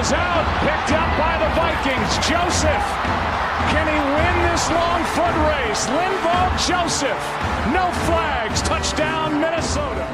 goes out, picked up by the Vikings. Joseph, can he win this long foot race? Linval Joseph, no flags, touchdown Minnesota.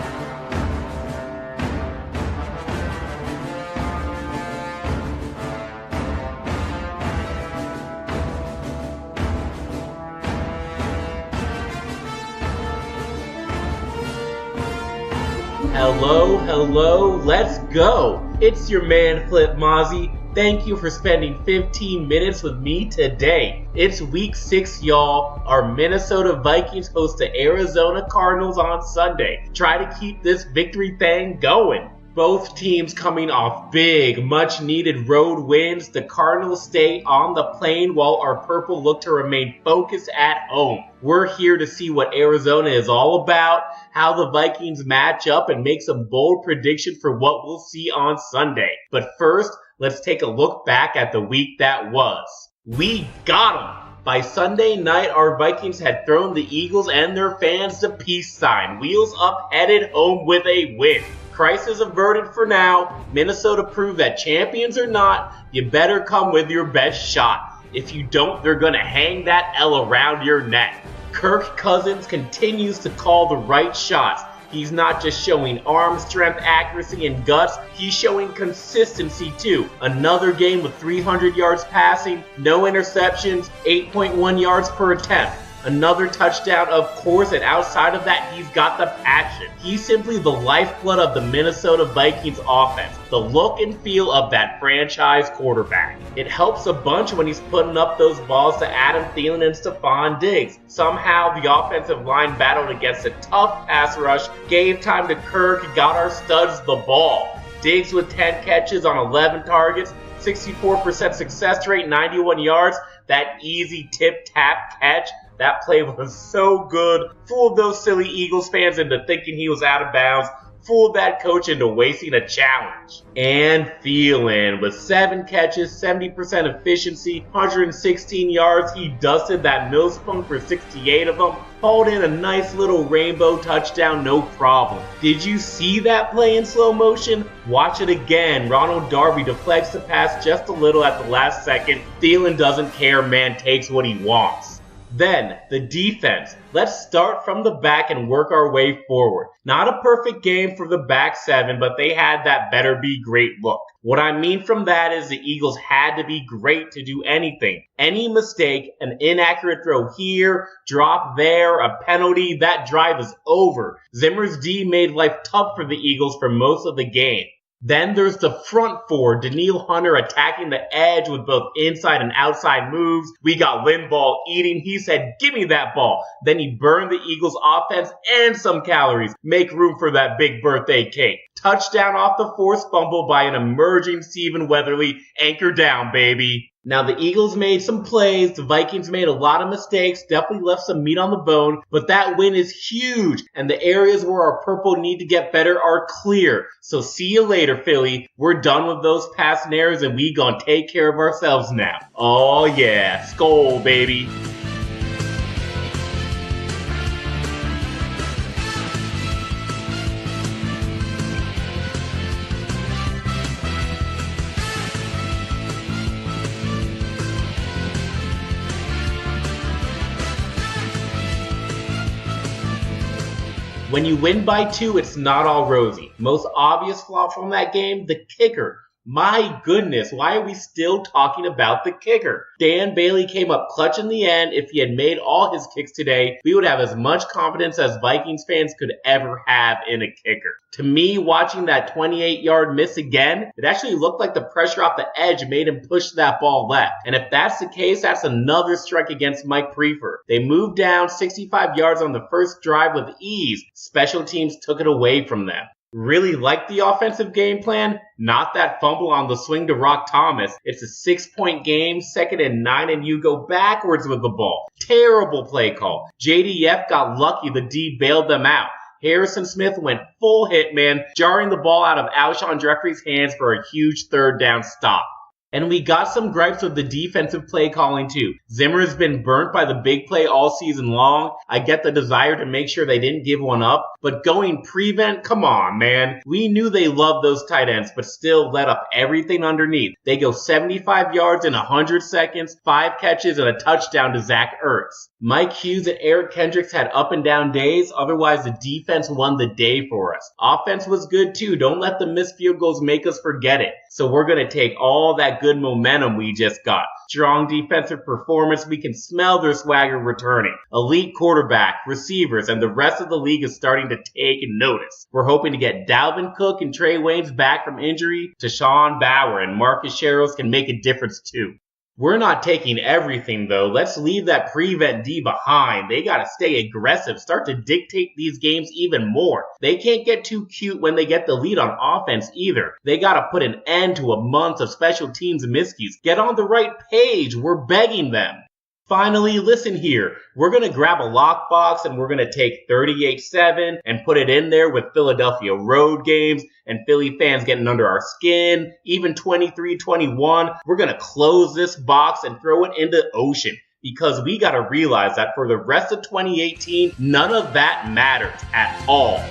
Hello, let's go. It's your man Flip Mozzie. Thank you for spending 15 minutes with me today. It's week 6, y'all. Our Minnesota Vikings host the Arizona Cardinals on Sunday. Try to keep this victory thing going. Both teams coming off big, much-needed road wins. The Cardinals stay on the plane while our Purple look to remain focused at home. We're here to see what Arizona is all about, how the Vikings match up, and make some bold predictions for what we'll see on Sunday. But first, let's take a look back at the week that was. We got 'em! By Sunday night, our Vikings had thrown the Eagles and their fans the peace sign. Wheels up, headed home with a win. Crisis averted for now. Minnesota proved that champions or not, you better come with your best shot. If you don't, they're gonna hang that L around your neck. Kirk Cousins continues to call the right shots. He's not just showing arm strength, accuracy, and guts, he's showing consistency too. Another game with 300 yards passing, no interceptions, 8.1 yards per attempt. Another touchdown, of course, and outside of that, he's got the passion. He's simply the lifeblood of the Minnesota Vikings offense, the look and feel of that franchise quarterback. It helps a bunch when he's putting up those balls to Adam Thielen and Stefon Diggs. Somehow, the offensive line battled against a tough pass rush, gave time to Kirk, and got our studs the ball. Diggs with 10 catches on 11 targets, 64% success rate, 91 yards, that easy tip-tap catch. That play was so good. Fooled those silly Eagles fans into thinking he was out of bounds. Fooled that coach into wasting a challenge. And Thielen, with 7 catches, 70% efficiency, 116 yards, he dusted that Millspunk for 68 of them. Hauled in a nice little rainbow touchdown, no problem. Did you see that play in slow motion? Watch it again. Ronald Darby deflects the pass just a little at the last second. Thielen doesn't care, man takes what he wants. Then, the defense. Let's start from the back and work our way forward. Not a perfect game for the back 7, but they had that better be great look. What I mean from that is the Eagles had to be great to do anything. Any mistake, an inaccurate throw here, drop there, a penalty, that drive is over. Zimmer's D made life tough for the Eagles for most of the game. Then there's the front 4, Danielle Hunter attacking the edge with both inside and outside moves. We got Linval eating. He said, give me that ball. Then he burned the Eagles offense and some calories. Make room for that big birthday cake. Touchdown off the forced fumble by an emerging Stephen Weatherly. Anchor down, baby. Now, the Eagles made some plays, the Vikings made a lot of mistakes, definitely left some meat on the bone, but that win is huge, and the areas where our Purple need to get better are clear. So see you later, Philly. We're done with those past narratives, and we gonna take care of ourselves now. Oh yeah, Skol, baby. When you win by 2, it's not all rosy. Most obvious flaw from that game, the kicker. My goodness, why are we still talking about the kicker? Dan Bailey came up clutch in the end. If he had made all his kicks today, we would have as much confidence as Vikings fans could ever have in a kicker. To me, watching that 28-yard miss again, it actually looked like the pressure off the edge made him push that ball left. And if that's the case, that's another strike against Mike Prefer. They moved down 65 yards on the first drive with ease. Special teams took it away from them. Really like the offensive game plan? Not that fumble on the swing to Rock Thomas. It's a 6-point game, 2nd and 9, and you go backwards with the ball. Terrible play call. JDF got lucky, the D bailed them out. Harrison Smith went full hitman, jarring the ball out of Alshon Jeffrey's hands for a huge 3rd down stop. And we got some gripes with the defensive play calling too. Zimmer's been burnt by the big play all season long. I get the desire to make sure they didn't give one up, but going prevent, come on, man. We knew they loved those tight ends, but still let up everything underneath. They go 75 yards in 100 seconds, 5 catches, and a touchdown to Zach Ertz. Mike Hughes and Eric Kendricks had up and down days, otherwise the defense won the day for us. Offense was good too. Don't let the missed field goals make us forget it. So we're going to take all that good momentum we just got. Strong defensive performance, we can smell their swagger returning. Elite quarterback, receivers, and the rest of the league is starting to take notice. We're hoping to get Dalvin Cook and Trae Waynes back from injury. Sean Bauer and Marcus Sherrills can make a difference too. We're not taking everything though. Let's leave that prevent D behind. They gotta stay aggressive, start to dictate these games even more. They can't get too cute when they get the lead on offense either. They gotta put an end to a month of special teams miscues. Get on the right page. We're begging them. Finally, listen here. We're going to grab a lockbox and we're going to take 38-7 and put it in there with Philadelphia road games and Philly fans getting under our skin. Even 23-21. We're going to close this box and throw it into the ocean. Because we got to realize that for the rest of 2018, none of that matters at all.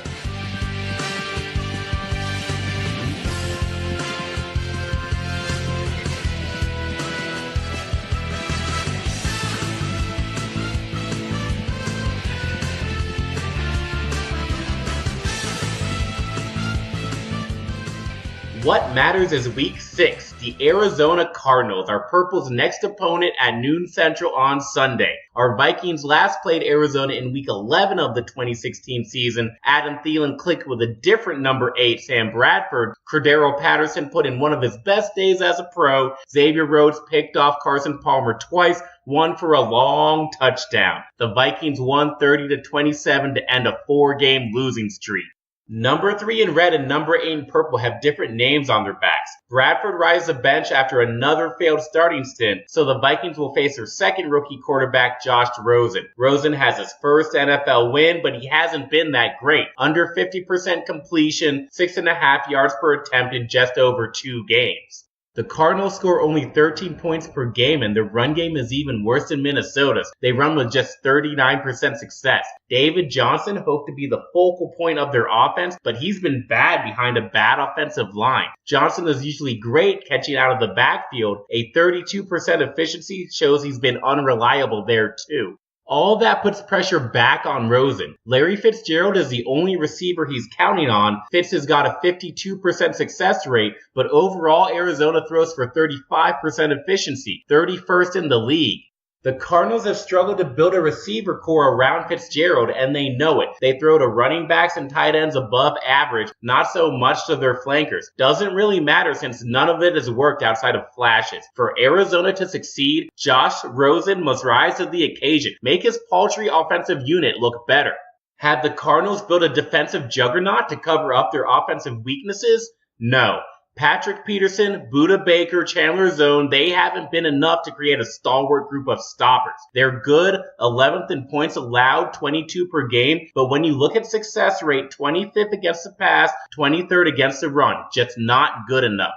What matters is week 6, the Arizona Cardinals, our Purple's next opponent at noon Central on Sunday. Our Vikings last played Arizona in week 11 of the 2016 season. Adam Thielen clicked with a different number 8, Sam Bradford. Cordero Patterson put in one of his best days as a pro. Xavier Rhodes picked off Carson Palmer twice, one for a long touchdown. The Vikings won 30-27 to end a 4-game losing streak. Number 3 in red and number 8 in purple have different names on their backs. Bradford rides the bench after another failed starting stint, so the Vikings will face their second rookie quarterback, Josh Rosen. Rosen has his first NFL win, but he hasn't been that great. Under 50% completion, 6.5 yards per attempt in just over 2 games. The Cardinals score only 13 points per game, and their run game is even worse than Minnesota's. They run with just 39% success. David Johnson hoped to be the focal point of their offense, but he's been bad behind a bad offensive line. Johnson is usually great catching out of the backfield. A 32% efficiency shows he's been unreliable there too. All that puts pressure back on Rosen. Larry Fitzgerald is the only receiver he's counting on. Fitz has got a 52% success rate, but overall Arizona throws for 35% efficiency, 31st in the league. The Cardinals have struggled to build a receiver core around Fitzgerald, and they know it. They throw to running backs and tight ends above average, not so much to their flankers. Doesn't really matter since none of it has worked outside of flashes. For Arizona to succeed, Josh Rosen must rise to the occasion, make his paltry offensive unit look better. Had the Cardinals built a defensive juggernaut to cover up their offensive weaknesses? No. Patrick Peterson, Budda Baker, Chandler Zone, they haven't been enough to create a stalwart group of stoppers. They're good, 11th in points allowed, 22 per game, but when you look at success rate, 25th against the pass, 23rd against the run, just not good enough.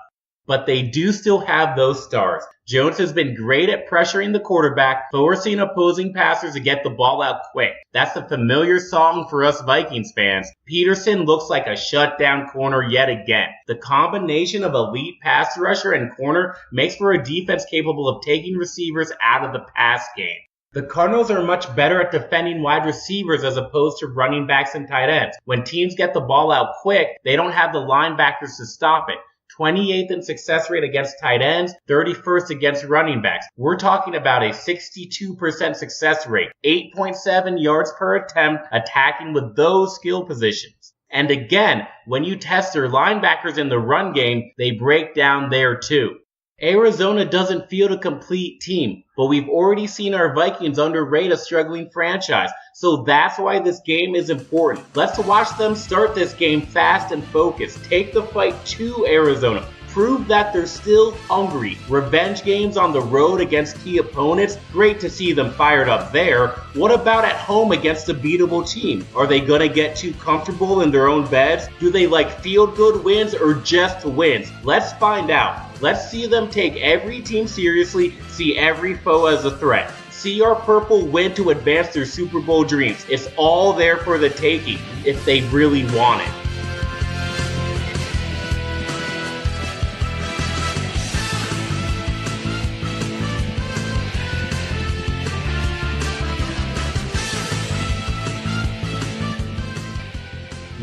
But they do still have those stars. Jones has been great at pressuring the quarterback, forcing opposing passers to get the ball out quick. That's a familiar song for us Vikings fans. Peterson looks like a shutdown corner yet again. The combination of elite pass rusher and corner makes for a defense capable of taking receivers out of the pass game. The Cardinals are much better at defending wide receivers as opposed to running backs and tight ends. When teams get the ball out quick, they don't have the linebackers to stop it. 28th in success rate against tight ends, 31st against running backs. We're talking about a 62% success rate, 8.7 yards per attempt attacking with those skill positions. And again, when you test their linebackers in the run game, they break down there too. Arizona doesn't field a complete team, but we've already seen our Vikings underrate a struggling franchise, so that's why this game is important. Let's watch them start this game fast and focused. Take the fight to Arizona. prove that they're still hungry. Revenge games on the road against key opponents, great to see them fired up there. What about at home against a beatable team? Are they gonna get too comfortable in their own beds? Do they like feel-good wins or just wins? Let's find out. Let's see them take every team seriously, see every foe as a threat. See our purple win to advance their Super Bowl dreams. It's all there for the taking, if they really want it.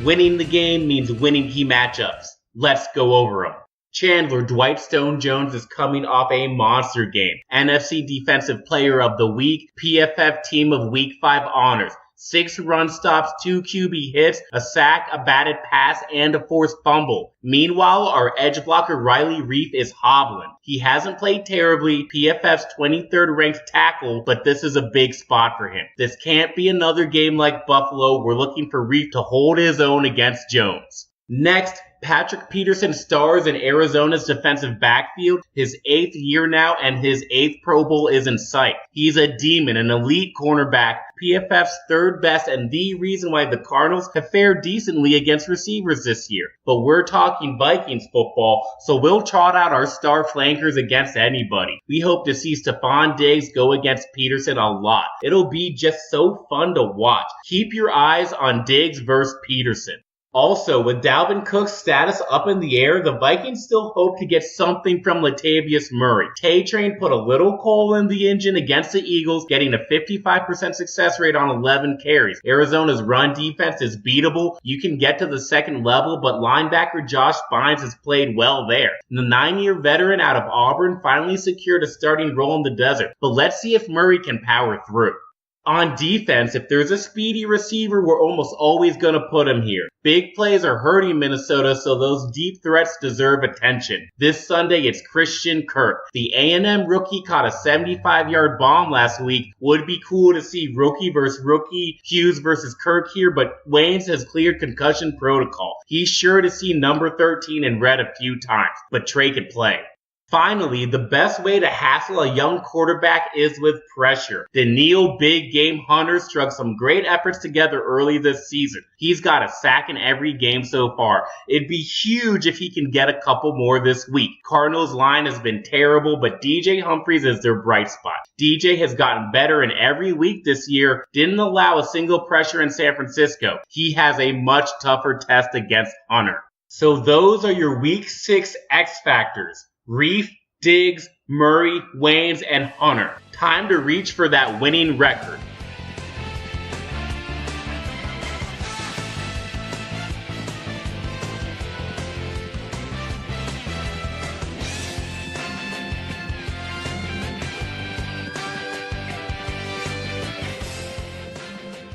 Winning the game means winning key matchups. Let's go over them. Chandler Dwight Stone Jones is coming off a monster game. NFC Defensive Player of the Week, PFF Team of Week 5 honors. 6 run stops, 2 QB hits, a sack, a batted pass, and a forced fumble. Meanwhile, our edge blocker Riley Reef is hobbling. He hasn't played terribly, PFF's 23rd ranked tackle, but this is a big spot for him. This can't be another game like Buffalo. We're looking for Reef to hold his own against Jones. Next, Patrick Peterson stars in Arizona's defensive backfield, his 8th year now, and his 8th Pro Bowl is in sight. He's a demon, an elite cornerback, PFF's 3rd best, and the reason why the Cardinals have fared decently against receivers this year. But we're talking Vikings football, so we'll trot out our star flankers against anybody. We hope to see Stefon Diggs go against Peterson a lot. It'll be just so fun to watch. Keep your eyes on Diggs versus Peterson. Also, with Dalvin Cook's status up in the air, the Vikings still hope to get something from Latavius Murray. Trae put a little coal in the engine against the Eagles, getting a 55% success rate on 11 carries. Arizona's run defense is beatable. You can get to the second level, but linebacker Josh Bynes has played well there. The 9-year veteran out of Auburn finally secured a starting role in the desert, but let's see if Murray can power through. On defense, if there's a speedy receiver, we're almost always going to put him here. Big plays are hurting Minnesota, so those deep threats deserve attention. This Sunday, it's Christian Kirk. The A&M rookie caught a 75-yard bomb last week. Would be cool to see rookie versus rookie, Hughes versus Kirk here, but Waynes has cleared concussion protocol. He's sure to see number 13 in red a few times, but Trae could play. Finally, the best way to hassle a young quarterback is with pressure. The Neil Big Game Hunter struck some great efforts together early this season. He's got a sack in every game so far. It'd be huge if he can get a couple more this week. Cardinals' line has been terrible, but DJ Humphries is their bright spot. DJ has gotten better in every week this year, didn't allow a single pressure in San Francisco. He has a much tougher test against Hunter. So those are your Week 6 X Factors. Reef, Diggs, Murray, Waynes, and Hunter. Time to reach for that winning record.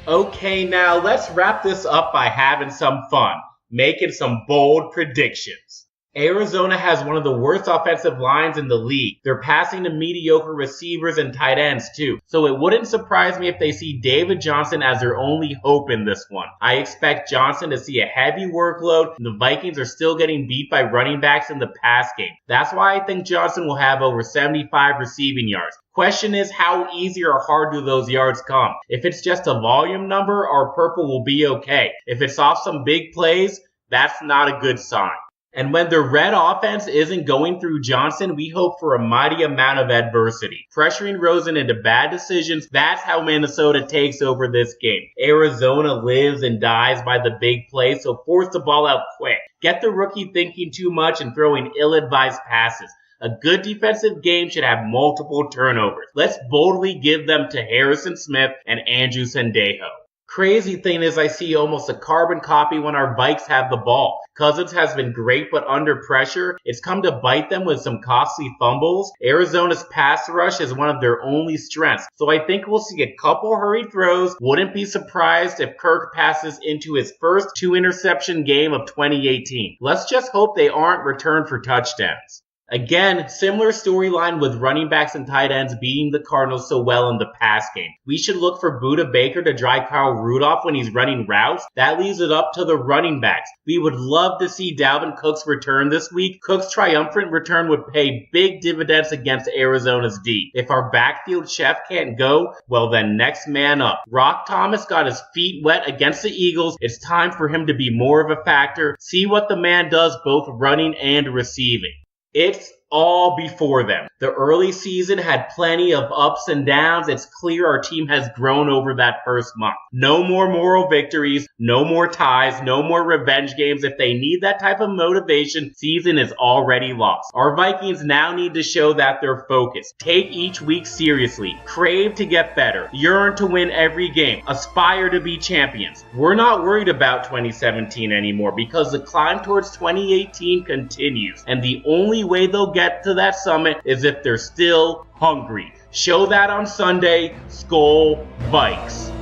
Okay, now let's wrap this up by having some fun, making some bold predictions. Arizona has one of the worst offensive lines in the league. They're passing to mediocre receivers and tight ends too. So it wouldn't surprise me if they see David Johnson as their only hope in this one. I expect Johnson to see a heavy workload, and the Vikings are still getting beat by running backs in the pass game. That's why I think Johnson will have over 75 receiving yards. Question is, how easy or hard do those yards come? If it's just a volume number, our purple will be okay. If it's off some big plays, that's not a good sign. And when the red offense isn't going through Johnson, we hope for a mighty amount of adversity. Pressuring Rosen into bad decisions, that's how Minnesota takes over this game. Arizona lives and dies by the big play, so force the ball out quick. Get the rookie thinking too much and throwing ill-advised passes. A good defensive game should have multiple turnovers. Let's boldly give them to Harrison Smith and Andrew Sendejo. Crazy thing is I see almost a carbon copy when our Vikes have the ball. Cousins has been great, but under pressure, it's come to bite them with some costly fumbles. Arizona's pass rush is one of their only strengths, so I think we'll see a couple hurried throws. Wouldn't be surprised if Kirk passes into his first 2-interception game of 2018. Let's just hope they aren't returned for touchdowns. Again, similar storyline with running backs and tight ends beating the Cardinals so well in the pass game. We should look for Budda Baker to drive Kyle Rudolph when he's running routes. That leaves it up to the running backs. We would love to see Dalvin Cook's return this week. Cook's triumphant return would pay big dividends against Arizona's D. If our backfield chef can't go, well then next man up. Rock Thomas got his feet wet against the Eagles. It's time for him to be more of a factor. See what the man does both running and receiving. It's all before them. The early season had plenty of ups and downs. It's clear our team has grown over that first month. No more moral victories, no more ties, no more revenge games. If they need that type of motivation, season is already lost. Our Vikings now need to show that they're focused. Take each week seriously. Crave to get better. Yearn to win every game. Aspire to be champions. We're not worried about 2017 anymore because the climb towards 2018 continues. And the only way they'll get to that summit is if they're still hungry. Show that on Sunday. Skol Vikes.